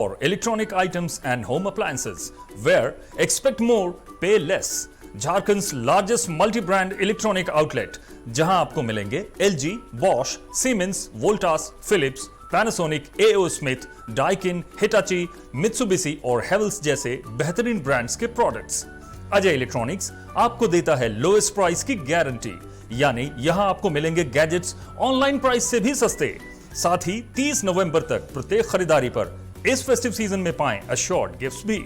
For electronic items and home appliances, where expect more, pay less. Jharkhand's largest multi brand electronic outlet, जहां आपको मिलेंगे LG, Bosch, Siemens, Voltas, Philips, Panasonic, AO Smith, Daikin, Hitachi, Mitsubishi और Havells जैसे बेहतरीन brands के products. Ajay electronics आपको देता है लोएस्ट प्राइस की गारंटी, यानी यहां आपको मिलेंगे गैजेट्स ऑनलाइन प्राइस से भी सस्ते। साथ ही 30 नवंबर तक प्रत्येक खरीदारी पर इस फेस्टिव सीजन में पाएं अश्योर्ड गिफ्ट्स भी।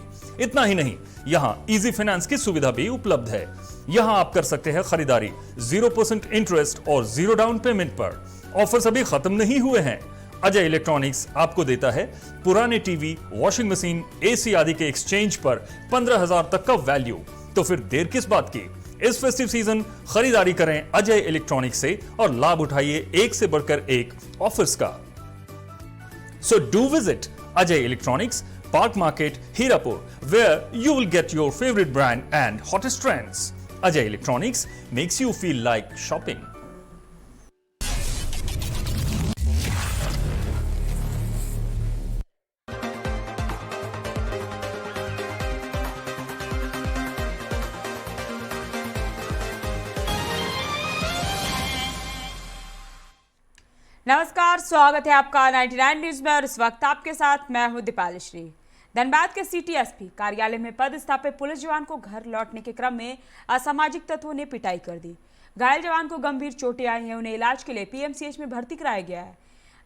इतना ही नहीं, यहां इजी फाइनेंस की सुविधा भी उपलब्ध है। यहां आप कर सकते हैं खरीदारी 0% इंटरेस्ट और 0 डाउन पेमेंट पर। ऑफर्स अभी खत्म नहीं हुए हैं। अजय इलेक्ट्रॉनिक्स आपको देता है पुराने टीवी, वॉशिंग मशीन, एसी आदि के एक्सचेंज पर 15,000 तक का वैल्यू। तो फिर देर किस बात की, इस फेस्टिव सीजन खरीदारी करें अजय इलेक्ट्रॉनिक्स से और लाभ उठाइए एक से बढ़कर एक ऑफर्स का। So do visit Ajay Electronics, Park Market, Hirapur, where you will get your favorite brand and hottest trends. Ajay Electronics makes you feel like shopping. नमस्कार, स्वागत है आपका 99 न्यूज में और इस वक्त आपके साथ मैं हूं दीपाली श्री। धनबाद के सिटी एसपी कार्यालय में पदस्थापित पुलिस जवान को घर लौटने के क्रम में असामाजिक तत्वों ने पिटाई कर दी। घायल जवान को गंभीर चोटें आई हैं, उन्हें इलाज के लिए पीएमसीएच में भर्ती कराया गया है।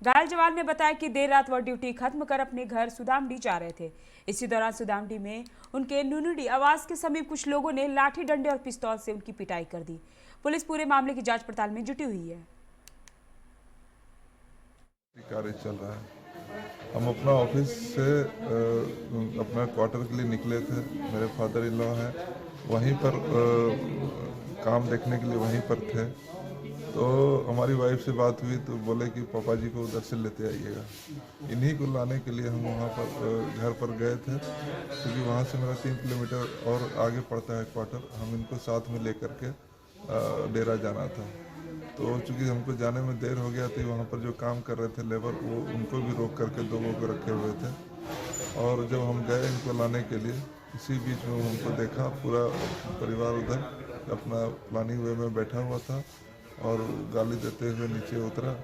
घायल जवान ने बताया कि देर रात वह ड्यूटी खत्म कर अपने घर सुदामडी जा रहे थे। इसी दौरान सुदामडी में उनके नुनुडी आवास के समीप कुछ लोगों ने लाठी डंडे और पिस्तौल से उनकी पिटाई कर दी। पुलिस पूरे मामले की जाँच पड़ताल में जुटी हुई है। कार्य चल रहा है। हम अपना ऑफिस से अपना क्वार्टर के लिए निकले थे। मेरे फादर इन लॉ हैं, वहीं पर काम देखने के लिए वहीं पर थे। तो हमारी वाइफ से बात हुई तो बोले कि पापा जी को उधर से लेते आइएगा। इन्हीं को लाने के लिए हम वहाँ पर घर पर गए थे, क्योंकि वहाँ से मेरा 3 किलोमीटर और आगे पड़ता है क्वार्टर। हम इनको साथ में लेकर के डेरा जाना था। तो चूँकि हमको जाने में देर हो गया, तो वहाँ पर जो काम कर रहे थे लेबर, वो उनको भी रोक करके 2 लोग रखे हुए थे। और जब हम गए इनको लाने के लिए, इसी बीच में हमको देखा पूरा परिवार उधर अपना प्लानिंग वे में बैठा हुआ था और गाली देते हुए नीचे उतरा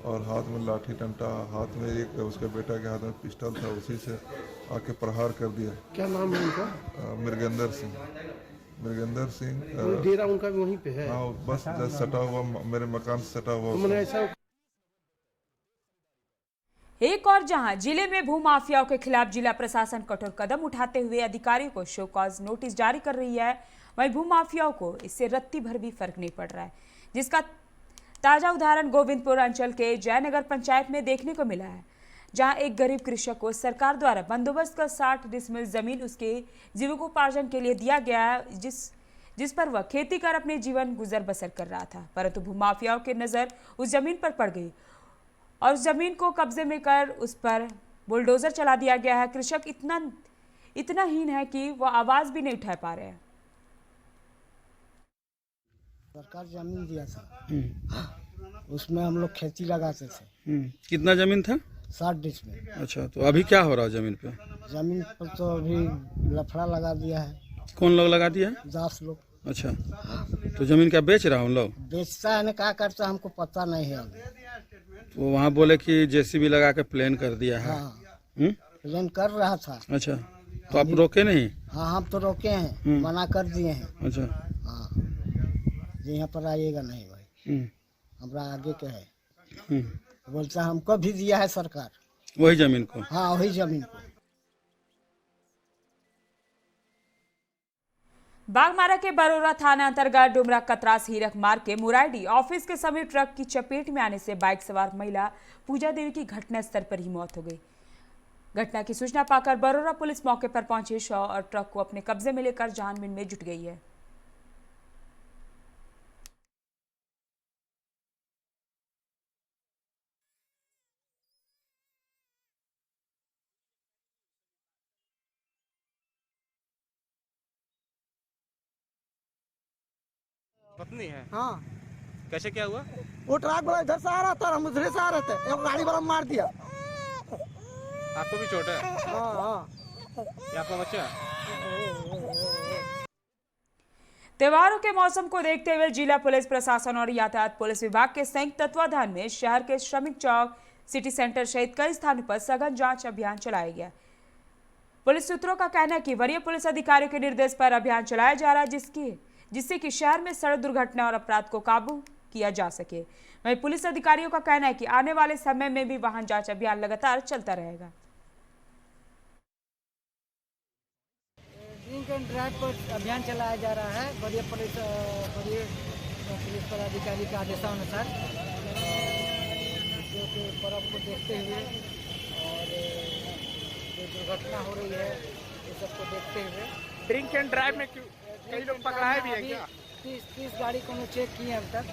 और हाथ में लाठी डंडा, हाथ में एक उसके बेटा के हाथ में पिस्टल था, उसी से आके प्रहार कर दिया। क्या नाम है उनका? मृगेंद्र सिंह। मृगेंद्र सिंह डेरा उनका भी वहीं पे है। हाँ, बस सटा हुआ, मेरे मकान से सटा हुआ। तो ऐसा एक और जहां जिले में भूमाफियाओं के खिलाफ जिला प्रशासन कठोर कदम उठाते हुए अधिकारियों को शो कॉज नोटिस जारी कर रही है, वहीं भूमाफियाओं को इससे रत्ती भर भी फर्क नहीं पड़ रहा है, जिसका ताजा उदाहरण गोविंदपुर अंचल के जयनगर पंचायत में देखने को मिला है, जहां एक गरीब कृषक को सरकार द्वारा बंदोबस्त कर 60 डिसमिल जमीन उसके जीविकोपार्जन के लिए दिया गया है, जिस पर वह खेती कर अपने जीवन गुजर बसर कर रहा था। परंतु भूमाफियाओं की नज़र उस जमीन पर पड़ गई और उस जमीन को कब्जे में कर उस पर बुलडोजर चला दिया गया है। कृषक इतना हीन है कि वह आवाज भी नहीं उठा पा रहे हैं। सरकार जमीन दिया था, उसमें हम लोग खेती लगाते थे। कितना जमीन था? 60 डिसमिल। अच्छा, तो अभी क्या हो रहा है जमीन पे? जमीन पर तो अभी लफड़ा लगा दिया है। कौन लोग लगा दिया है? 10 लोग। अच्छा, तो जमीन क्या बेच रहा हूँ लोग? बेचता है ना, क्या करता हमको पता नहीं है अभी। तो वहाँ बोले कि जेसीबी लगा के प्लेन कर दिया है। हाँ, प्लान कर रहा था। अच्छा, तो आप रोके नहीं? हाँ, हम तो रोके हैं, मना कर दिए हैं। अच्छा, हाँ, यहाँ पर आइएगा नहीं भाई, हमारा आगे के है। बोलता है हमको भी दिया है सरकार वही जमीन को। हाँ, वही जमीन को। बागमारा के बरोरा थाना अंतर्गत डुमरा कतरास हीरक मार्ग के मुराइडी ऑफिस के समीप ट्रक की चपेट में आने से बाइक सवार महिला पूजा देवी की घटनास्थल पर ही मौत हो गई। घटना की सूचना पाकर बरोरा पुलिस मौके पर पहुंची शव और ट्रक को अपने कब्जे में लेकर छानबीन में जुट गई है। पत्नी है? हाँ। कैसे क्या हुआ? वो ट्रक वाला इधर से आ रहा था, हम उधर से आ रहे थे, एक गाड़ी वाला मार दिया। आपको भी चोट है? हाँ ये आपका बच्चा है? त्योहारों के मौसम को देखते हुए जिला पुलिस प्रशासन और यातायात पुलिस विभाग के संयुक्त तत्वाधान में शहर के श्रमिक चौक, सिटी सेंटर सहित कई स्थानों पर सघन जांच अभियान चलाया गया। पुलिस सूत्रों का कहना है कि वरीय पुलिस अधिकारियों के निर्देश पर अभियान चलाया जा रहा है, जिससे कि शहर में सड़क दुर्घटना और अपराध को काबू किया जा सके। वहीं पुलिस अधिकारियों का कहना है कि आने वाले समय में भी वाहन जांच अभियान लगातार चलता रहेगा। ड्रिंक एंड ड्राइव पर अभियान चलाया जा रहा है वरीय पुलिस पदाधिकारी के आदेशानुसार, जो कि पर्व को देखते हुए और जो दुर्घटना हो रही है ये सबको देखते हुए ड्रिंक एंड ड्राइव में कई लोग पकड़ाए भी हैं क्या? 30 गाड़ी को हम चेक किए अब तक,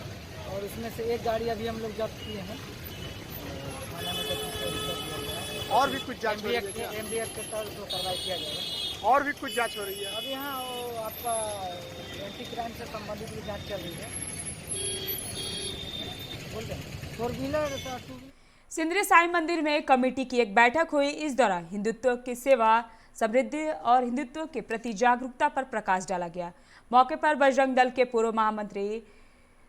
और उसमें से एक गाड़ी अभी हम लोग जब्त किए हैं। थाना में जब्त कर दिया है। और भी कुछ जांच हो रही है क्या? MDX के तहत तो कार्रवाई किया जाएगा। और भी कुछ जांच हो रही है? अभी यहाँ वो आपका एंटी क्राइम से संबंधित भी जांच चल रही है। बोल रहे हैं 4 व्हीलर 2 व्हीलर। सिंदरी साईं मंदिर में कमेटी की एक बैठक हुई। इस दौरान हिंदुत्व की सेवा, समृद्धि और हिंदुत्व के प्रति जागरूकता पर प्रकाश डाला गया। मौके पर बजरंग दल के पूर्व महामंत्री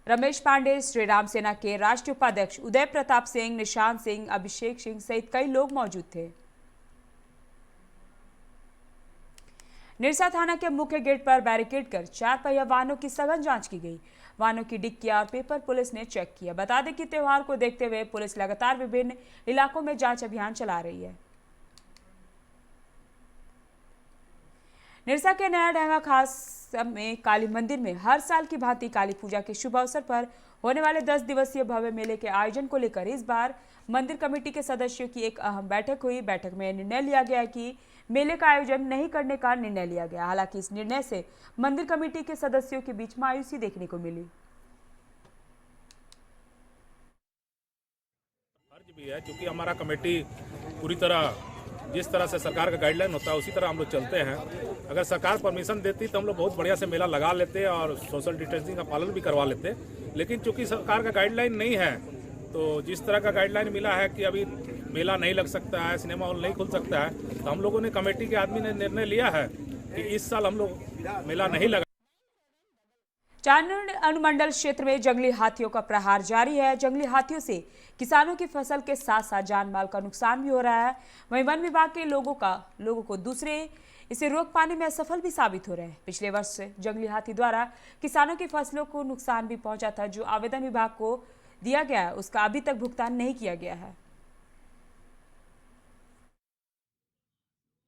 रमेश पांडे, श्री राम सेना के राष्ट्रीय उपाध्यक्ष उदय प्रताप सिंह, निशांत सिंह, अभिषेक सिंह सहित कई लोग मौजूद थे। निरसा थाना के मुख्य गेट पर बैरिकेड कर 4 पहिया वाहनों की सघन जांच की गई। वाहनों की डिक्कियां और पेपर पुलिस ने चेक किया। बता दें कि त्योहार को देखते हुए पुलिस लगातार विभिन्न इलाकों में जांच अभियान चला रही है। निरसा के नया ढंगा खास में काली मंदिर में हर साल की भांति काली पूजा के शुभ अवसर पर होने वाले 10 दिवसीय भव्य मेले के आयोजन को लेकर इस बार मंदिर कमेटी के सदस्यों की एक अहम बैठक हुई। बैठक में निर्णय लिया गया कि मेले का आयोजन नहीं करने का निर्णय लिया गया। हालांकि इस निर्णय से मंदिर कमेटी के सदस्यों के बीच मायूसी देखने को मिली। फर्ज भी है, क्योंकि हमारा कमेटी पूरी तरह जिस तरह से सरकार का गाइडलाइन होता है उसी तरह हम लोग चलते हैं। अगर सरकार परमिशन देती तो हम लोग बहुत बढ़िया से मेला लगा लेते और सोशल डिस्टेंसिंग का पालन भी करवा लेते, लेकिन चूंकि सरकार का गाइडलाइन नहीं है, तो जिस तरह का गाइडलाइन मिला है कि अभी मेला नहीं लग सकता है, सिनेमा हॉल नहीं खुल सकता है, तो हम लोगों ने कमेटी के आदमी ने निर्णय लिया है कि इस साल हम लोग मेला नहीं लगा। चांदोड़ अनुमंडल क्षेत्र में जंगली हाथियों का प्रहार जारी है। जंगली हाथियों से किसानों की फसल के साथ साथ जान माल का नुकसान भी हो रहा है। वहीं वन विभाग के लोगों को दूसरे इसे रोक पाने में असफल भी साबित हो रहे हैं। पिछले वर्ष जंगली हाथी द्वारा किसानों की फसलों को नुकसान भी पहुंचा था। जो आवेदन विभाग को दिया गया है उसका अभी तक भुगतान नहीं किया गया है।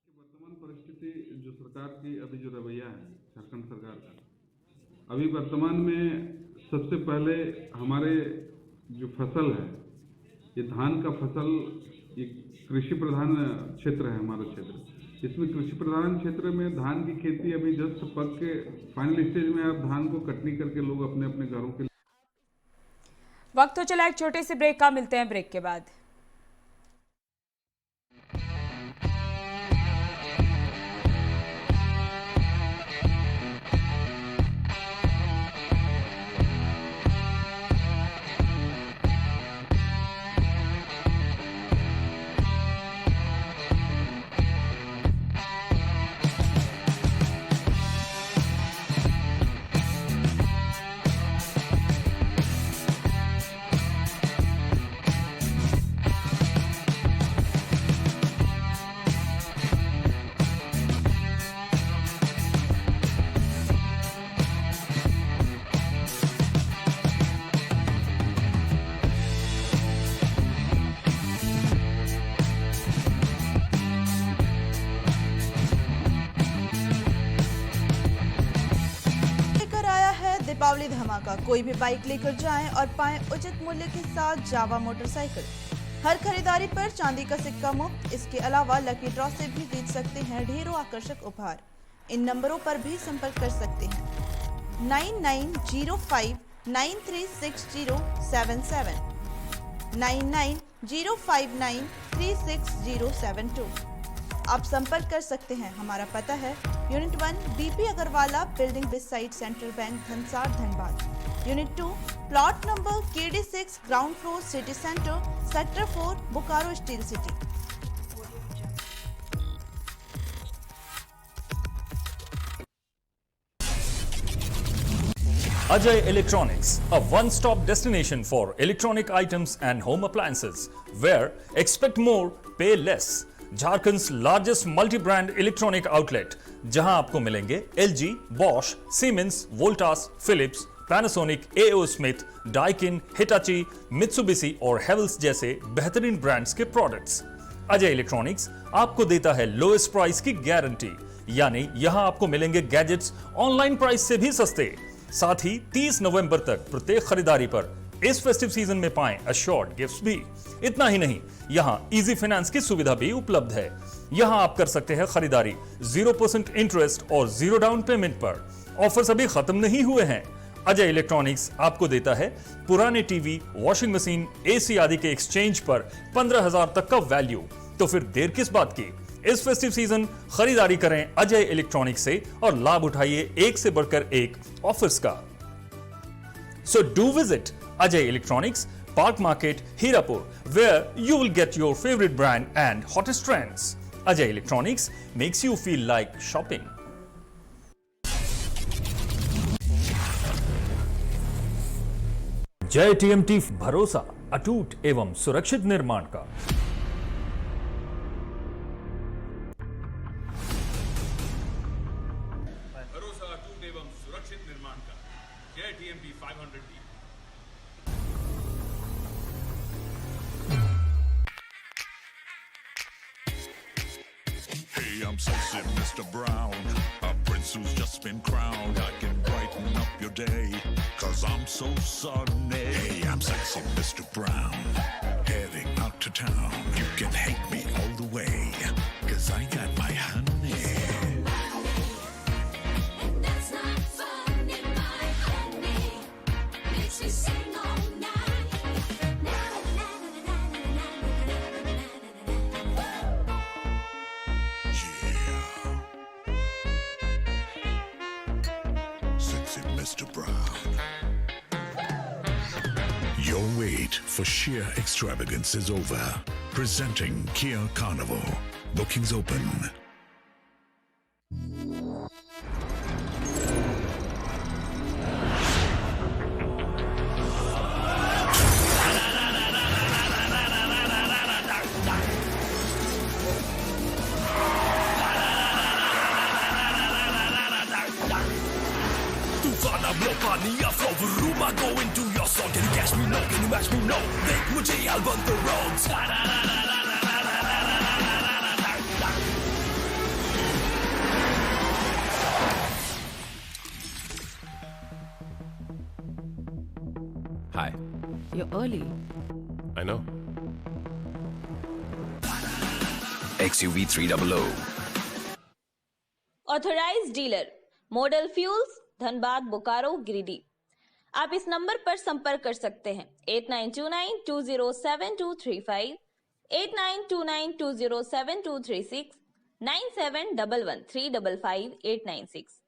वर्तमान परिस्थिति जो सरकार की अभी जो रवैया है झारखंड सरकार का, अभी वर्तमान में सबसे पहले हमारे जो फसल है ये धान का फसल, ये कृषि प्रधान क्षेत्र है हमारा क्षेत्र। इसमें कृषि प्रधान क्षेत्र में धान की खेती अभी जस्ट पक के फाइनल स्टेज में, अब धान को कटनी करके लोग अपने अपने घरों के। वक्त हो चला एक छोटे से ब्रेक का, मिलते हैं ब्रेक के बाद। दीपावली धमाका, कोई भी बाइक लेकर जाएं और पाएं उचित मूल्य के साथ जावा मोटरसाइकिल। हर खरीदारी पर चांदी का सिक्का मुफ्त। इसके अलावा लकी ड्रॉ से भी जीत सकते हैं ढेरों आकर्षक उपहार। इन नंबरों पर भी संपर्क कर सकते हैं 9905936077, 9905936072। आप संपर्क कर सकते हैं। हमारा पता है unit 1 BP Agrawala building beside central bank Dhansar Dhanbad. Unit 2 plot number KD6 ground floor city centre sector 4 Bokaro steel city. Ajay Electronics, a one-stop destination for electronic items and home appliances, where expect more, pay less. Jharkhand's largest multi brand electronic outlet, जहां आपको मिलेंगे LG, Bosch, Siemens, Voltas, Philips, Panasonic, AO Smith, Daikin, Hitachi, Mitsubishi और Havells जैसे बेहतरीन brands के products. Ajay electronics आपको देता है लोएस्ट प्राइस की गारंटी, यानी यहां आपको मिलेंगे गैजेट्स ऑनलाइन प्राइस से भी सस्ते। साथ ही 30 नवंबर तक प्रत्येक खरीदारी पर इस फेस्टिव सीजन में पाएं अश्योर्ड गिफ्ट्स भी। इतना ही नहीं, यहां इजी फाइनेंस की सुविधा भी उपलब्ध है। यहां आप कर सकते हैं खरीदारी 0% इंटरेस्ट और 0 डाउन पेमेंट पर। ऑफर्स अभी खत्म नहीं हुए हैं। अजय इलेक्ट्रॉनिक्स आपको देता है पुराने टीवी, वॉशिंग मशीन, एसी आदि के एक्सचेंज पर 15,000 तक का वैल्यू। तो फिर देर किस बात की? इस फेस्टिव सीजन खरीदारी करें अजय इलेक्ट्रॉनिक्स से और लाभ उठाइए एक से बढ़कर एक ऑफर्स का। So do visit Ajay Electronics, Park Market, Hirapur, where you will get your favorite brand and hottest trends. Ajay Electronics makes you feel like shopping. जय TMT, भरोसा अटूट एवं सुरक्षित निर्माण का। भरोसा अटूट एवं सुरक्षित निर्माण का। जय TMT 500D। I'm sexy Mr. Brown, a prince who's just been crowned. I can brighten up your day, 'cause I'm so sunny. Hey, I'm sexy Mr. Brown, heading out to town. You can hate me all the way, 'cause I got my honey. And that's not funny, my honey makes me sing all night. Mr. Brown. Your wait for sheer extravagance is over. Presenting Kia Carnival. Bookings open. Go into your song, can you catch me? No, can you match me? No, make mujhe album the roads. Hi. You're early. I know. XUV 300. Authorised dealer model fuels, Dhanbad, Bokaro, Giridih. आप इस number पर संपर्क कर सकते हैं 8929207235, 8929207236, 9711355896।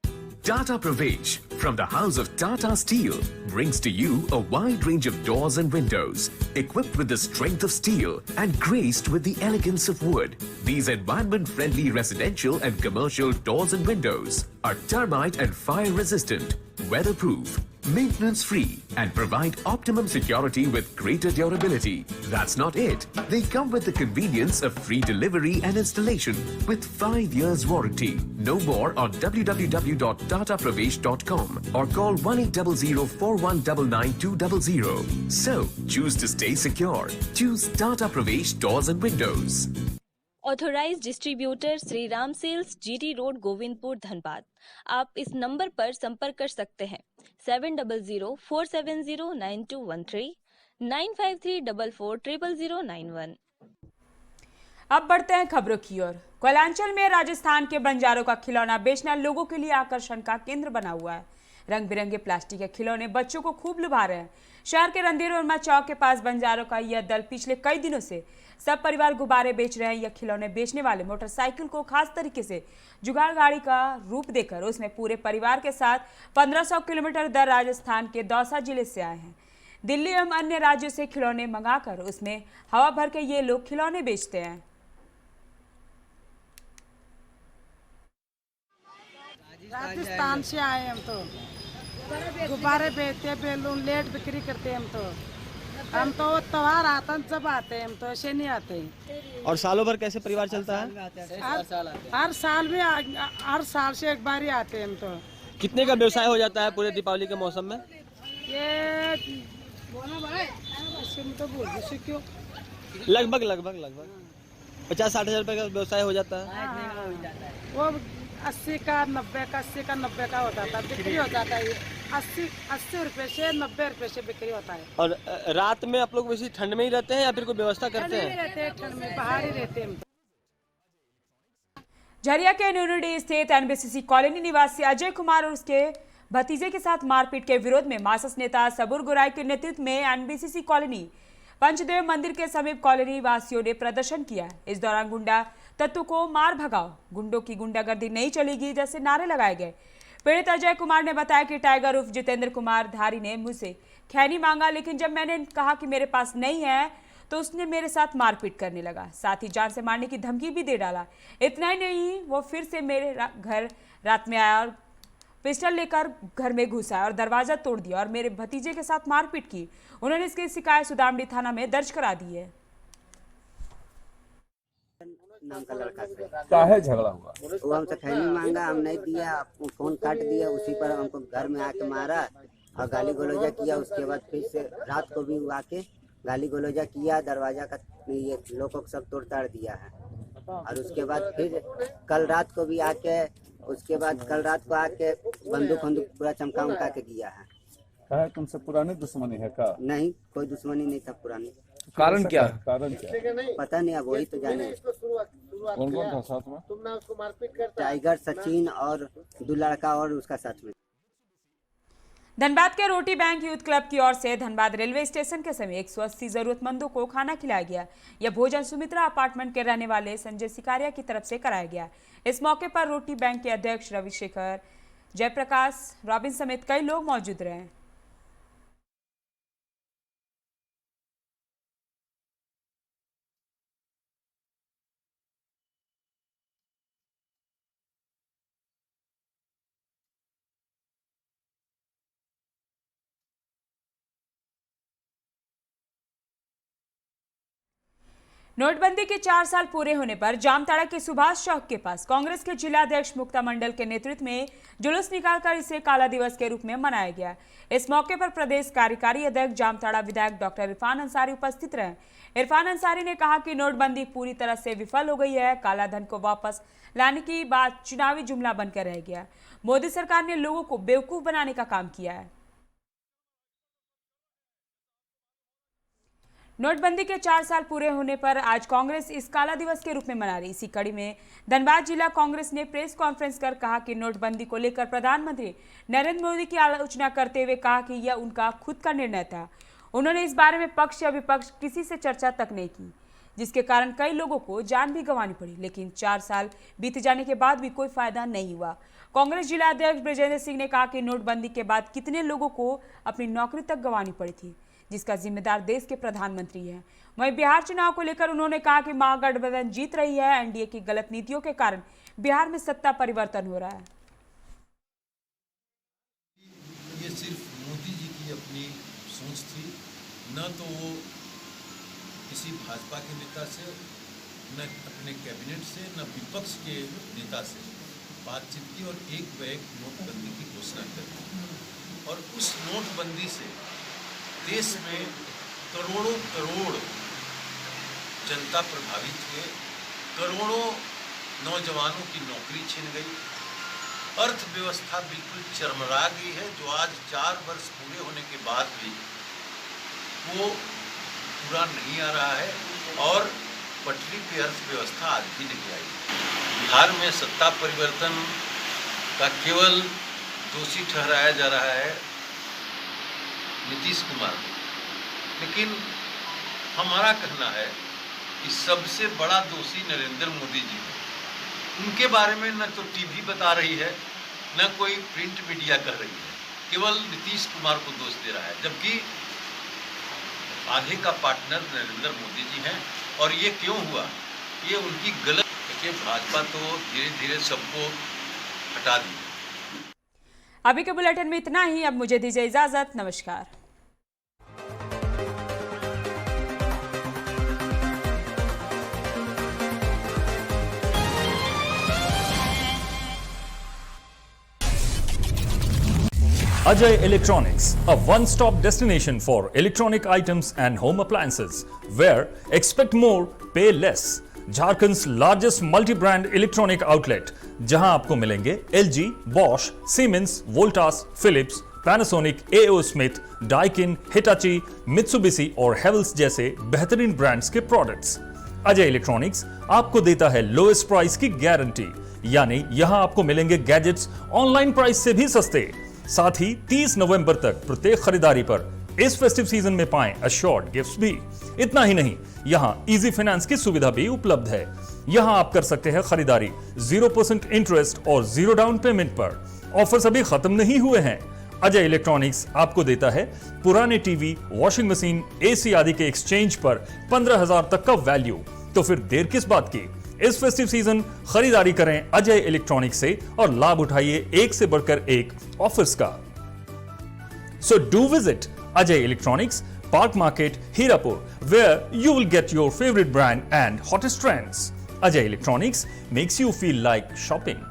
Tata Pravesh from the House of Tata Steel brings to you a wide range of doors and windows equipped with the strength of steel and graced with the elegance of wood. These environment-friendly residential and commercial doors and windows are termite and fire resistant, weatherproof, maintenance-free, and provide optimum security with greater durability. That's not it. They come with the convenience of free delivery and installation with 5 years warranty. Know more on www.tatapravesh.com or call 1800-4199-200. So, choose to stay secure. Choose Tata Pravesh Doors and Windows. Authorised distributor Shri Ram sales, GT road, Govindpur, Dhanbad. आप इस number पर संपर्क कर सकते हैं 7004709213, 9534400091। अब बढ़ते हैं खबरों की ओर। कोयलांचल में राजस्थान के बंजारों का खिलौना बेचना लोगों के लिए आकर्षण का केंद्र बना हुआ है। रंग बिरंगे प्लास्टिक के खिलौने बच्चों को खूब लुभा रहे हैं। शहर के रणधीर वर्मा चौक के पास बंजारों का यह दल पिछले कई दिनों से सब परिवार गुब्बारे बेच रहे हैं। यह खिलौने बेचने वाले मोटरसाइकिल को खास तरीके से जुगाड़ गाड़ी का रूप देकर उसमें पूरे परिवार के साथ 1500 किलोमीटर दर राजस्थान के दौसा जिले से आए हैं। दिल्ली एवं अन्य राज्यों से खिलौने मंगाकर उसमें हवा भर के ये लोग खिलौने बेचते हैं। राजस्थान से आए हम तो गुब्बारे बेचते, बैलून, लेट बिक्री करते हैं हम तो त्योहार आता है जब आते हैं, हम तो ऐसे नहीं आते। और सालों भर कैसे परिवार चलता है? हर साल में हर साल से एक बार ही आते हैं हम तो। कितने का व्यवसाय हो जाता है पूरे दीपावली के मौसम में? ये तो बोल क्यों लगभग 50-60 हजार रुपए का व्यवसाय हो जाता है। वो 80 का 90 का हो जाता है, बिक्री हो जाता है। 80 रुपए से 90 रुपए से बिक्री होता है। और रात में आप लोग वैसे ठंड में ही रहते हैं या फिर कोई व्यवस्था करते हैं? रहते हैं, ठंड में बाहर ही रहते हैं। झरिया के न्यूनडी स्थित एनबीसीसी कॉलोनी निवासी अजय कुमार और उसके भतीजे के साथ मारपीट के विरोध में मार्क्सिस्ट नेता सबूर गुराई के नेतृत्व में एनबीसीसी कॉलोनी पंचदेव मंदिर के समीप कॉलोनी वासियों ने प्रदर्शन किया। इस दौरान गुंडा तत्व को मार भगाओ, गुंडों की गुंडागर्दी नहीं चलेगी जैसे नारे लगाए गए। पीड़ित अजय कुमार ने बताया कि टाइगर उर्फ जितेंद्र कुमार धारी ने मुझसे खैनी मांगा, लेकिन जब मैंने कहा कि मेरे पास नहीं है तो उसने मेरे साथ मारपीट करने लगा, साथ ही जान से मारने की धमकी भी दे डाला। इतना ही नहीं, वो फिर से मेरे घर रात में आया और पिस्टल लेकर घर में घुसा और दरवाजा तोड़ दिया और मेरे भतीजे के साथ मारपीट की। उन्होंने इसकी शिकायत सुदामडी थाना में दर्ज करा दी है। नाम का लड़का से काहे झगड़ा हुआ? वो हमसे खैनी मांगा, हम नहीं दिया, आपको फोन काट दिया, उसी पर हमको घर में आके मारा और गाली गलौजा किया। उसके बाद फिर से रात को भी आके गाली गलौजा किया, दरवाजा का ये लोगों को सब तोड़ ताड़ दिया है। और उसके बाद फिर कल रात को भी आके बंदूक पूरा चमका उमका के दिया है। कहा तुमसे पुरानी दुश्मनी है का? नहीं, कोई दुश्मनी नहीं था पुरानी। कारण क्या है? कारण क्या? पता नहीं, अब वही तो जाने। कौन कौन था साथ में? तुमने उसको मारपीट कर? टाइगर, सचिन और 2 लड़का और उसका साथ में। धनबाद के रोटी बैंक यूथ क्लब की ओर से धनबाद रेलवे स्टेशन के समीप 180 जरूरतमंदों को खाना खिलाया गया। यह भोजन सुमित्रा अपार्टमेंट के रहने वाले संजय सिकारिया की तरफ से कराया गया। इस मौके पर रोटी बैंक के अध्यक्ष रविशेखर, जयप्रकाश, रॉबिन समेत कई लोग मौजूद रहे। नोटबंदी के 4 साल पूरे होने पर जामताड़ा के सुभाष चौक के पास कांग्रेस के जिला अध्यक्ष मुक्ता मंडल के नेतृत्व में जुलूस निकालकर इसे काला दिवस के रूप में मनाया गया। इस मौके पर प्रदेश कार्यकारी अध्यक्ष जामताड़ा विधायक डॉक्टर इरफान अंसारी उपस्थित रहे। इरफान अंसारी ने कहा कि नोटबंदी पूरी तरह से विफल हो गई है, काला धन को वापस लाने की बात चुनावी जुमला बनकर रह गया। मोदी सरकार ने लोगों को बेवकूफ बनाने का काम किया है। नोटबंदी के 4 साल पूरे होने पर आज कांग्रेस इस काला दिवस के रूप में मना रही। इसी कड़ी में धनबाद जिला कांग्रेस ने प्रेस कॉन्फ्रेंस कर कहा कि नोटबंदी को लेकर प्रधानमंत्री नरेंद्र मोदी की आलोचना करते हुए कहा कि यह उनका खुद का निर्णय था। उन्होंने इस बारे में पक्ष या विपक्ष किसी से चर्चा तक नहीं की, जिसके कारण कई लोगों को जान भी गंवानी पड़ी। लेकिन 4 साल बीत जाने के बाद भी कोई फायदा नहीं हुआ। कांग्रेस जिला अध्यक्ष ब्रजेंद्र सिंह ने कहा कि नोटबंदी के बाद कितने लोगों को अपनी नौकरी तक गंवानी पड़ी थी, जिसका जिम्मेदार देश के प्रधानमंत्री हैं। वहीं बिहार चुनाव को लेकर उन्होंने कहा कि महागठबंधन जीत रही है, एनडीए की गलत नीतियों के कारण बिहार में सत्ता परिवर्तन हो रहा है। ये सिर्फ मोदी जी की अपनी सोच थी, न तो वो किसी भाजपा के नेता से, न अपने कैबिनेट से, न विपक्ष के नेता से बातचीत की और एक नोटबंदी की घोषणा कर। और उस नोटबंदी से देश में करोड़ों जनता प्रभावित हुए, करोड़ों नौजवानों की नौकरी छिन गई, अर्थव्यवस्था बिल्कुल चरमरा गई है, जो आज 4 वर्ष पूरे होने के बाद भी वो पूरा नहीं आ रहा है और पटरी पे अर्थव्यवस्था आज भी नहीं आई। बिहार में सत्ता परिवर्तन का केवल दोषी ठहराया जा रहा है नीतीश कुमार को, लेकिन हमारा कहना है कि सबसे बड़ा दोषी नरेंद्र मोदी जी है। उनके बारे में न तो टीवी बता रही है, न कोई प्रिंट मीडिया कह रही है, केवल नीतीश कुमार को दोष दे रहा है, जबकि आगे का पार्टनर नरेंद्र मोदी जी हैं। और ये क्यों हुआ? ये उनकी गलत, देखिए भाजपा तो धीरे धीरे सबको हटा दी। अभी के बुलेटिन में इतना ही। अब मुझे दीजिए इजाजत। नमस्कार। Ajay Electronics, a one-stop destination for electronic items and home appliances, where expect more, pay less. Jharkhand's largest multi brand electronic outlet, जहां आपको मिलेंगे LG, Bosch, Siemens, Voltas, Philips, Panasonic, AO Smith, Daikin, Hitachi, Mitsubishi और Havells जैसे बेहतरीन brands के products. Ajay electronics आपको देता है लोएस्ट प्राइस की गारंटी, यानी यहां आपको मिलेंगे गैजेट्स ऑनलाइन प्राइस से भी सस्ते। साथ ही 30 नवंबर तक प्रत्येक खरीदारी पर इस फेस्टिव सीजन में पाएं अश्योर्ड गिफ्ट्स भी। इतना ही नहीं, यहां इजी फाइनेंस की सुविधा भी उपलब्ध है। यहां आप कर सकते हैं खरीदारी 0% इंटरेस्ट और 0 डाउन पेमेंट पर। ऑफर्स अभी खत्म नहीं हुए हैं। अजय इलेक्ट्रॉनिक्स आपको देता है पुराने टीवी, वॉशिंग मशीन, एसी आदि के एक्सचेंज पर 15,000 तक का वैल्यू। तो फिर देर किस बात की? इस फेस्टिव सीजन खरीदारी करें अजय इलेक्ट्रॉनिक्स से और लाभ उठाइए एक से बढ़कर एक ऑफर्स का। So do visit Ajay Electronics, Park Market, Hirapur, where you will get your favorite brand and hottest trends. Ajay Electronics makes you feel like shopping.